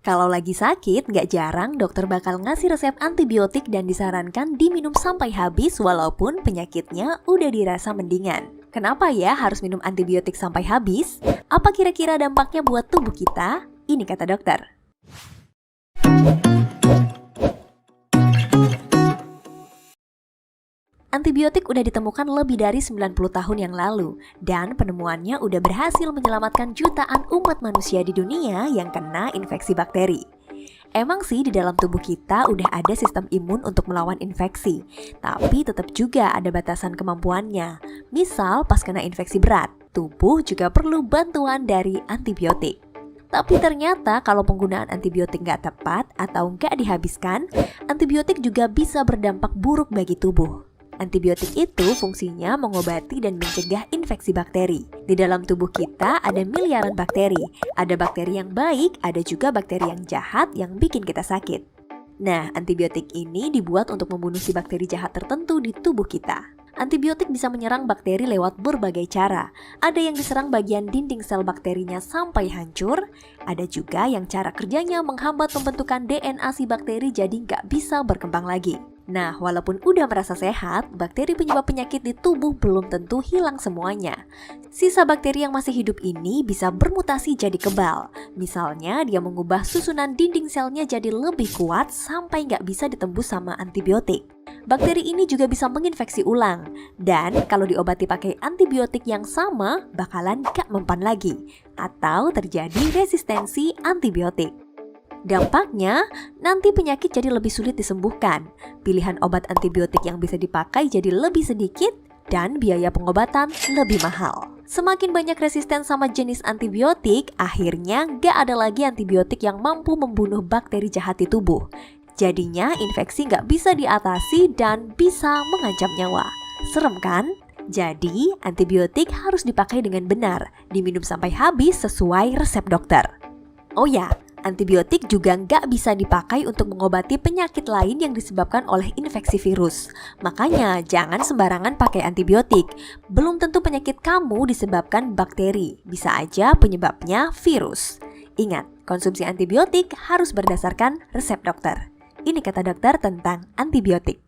Kalau lagi sakit, nggak jarang dokter bakal ngasih resep antibiotik dan disarankan diminum sampai habis walaupun penyakitnya udah dirasa mendingan. Kenapa ya harus minum antibiotik sampai habis? Apa kira-kira dampaknya buat tubuh kita? Ini kata dokter. Antibiotik udah ditemukan lebih dari 90 tahun yang lalu, dan penemuannya udah berhasil menyelamatkan jutaan umat manusia di dunia yang kena infeksi bakteri. Emang sih di dalam tubuh kita udah ada sistem imun untuk melawan infeksi, tapi tetap juga ada batasan kemampuannya. Misal pas kena infeksi berat, tubuh juga perlu bantuan dari antibiotik. Tapi ternyata kalau penggunaan antibiotik nggak tepat atau nggak dihabiskan, antibiotik juga bisa berdampak buruk bagi tubuh. Antibiotik itu fungsinya mengobati dan mencegah infeksi bakteri. Di dalam tubuh kita ada miliaran bakteri. Ada bakteri yang baik, ada juga bakteri yang jahat yang bikin kita sakit. Nah, antibiotik ini dibuat untuk membunuh si bakteri jahat tertentu di tubuh kita. Antibiotik bisa menyerang bakteri lewat berbagai cara. Ada yang diserang bagian dinding sel bakterinya sampai hancur. Ada juga yang cara kerjanya menghambat pembentukan DNA si bakteri jadi nggak bisa berkembang lagi. Nah, walaupun udah merasa sehat, bakteri penyebab penyakit di tubuh belum tentu hilang semuanya. Sisa bakteri yang masih hidup ini bisa bermutasi jadi kebal. Misalnya, dia mengubah susunan dinding selnya jadi lebih kuat sampai nggak bisa ditembus sama antibiotik. Bakteri ini juga bisa menginfeksi ulang. Dan kalau diobati pakai antibiotik yang sama, bakalan gak mempan lagi. Atau terjadi resistensi antibiotik. Dampaknya, nanti penyakit jadi lebih sulit disembuhkan. Pilihan obat antibiotik yang bisa dipakai jadi lebih sedikit dan biaya pengobatan lebih mahal. Semakin banyak resisten sama jenis antibiotik, akhirnya gak ada lagi antibiotik yang mampu membunuh bakteri jahat di tubuh. Jadinya infeksi gak bisa diatasi dan bisa mengancam nyawa. Serem kan? Jadi, antibiotik harus dipakai dengan benar, diminum sampai habis sesuai resep dokter. Oh ya, antibiotik juga nggak bisa dipakai untuk mengobati penyakit lain yang disebabkan oleh infeksi virus. Makanya jangan sembarangan pakai antibiotik. Belum tentu penyakit kamu disebabkan bakteri. Bisa aja penyebabnya virus. Ingat, konsumsi antibiotik harus berdasarkan resep dokter. Ini kata dokter tentang antibiotik.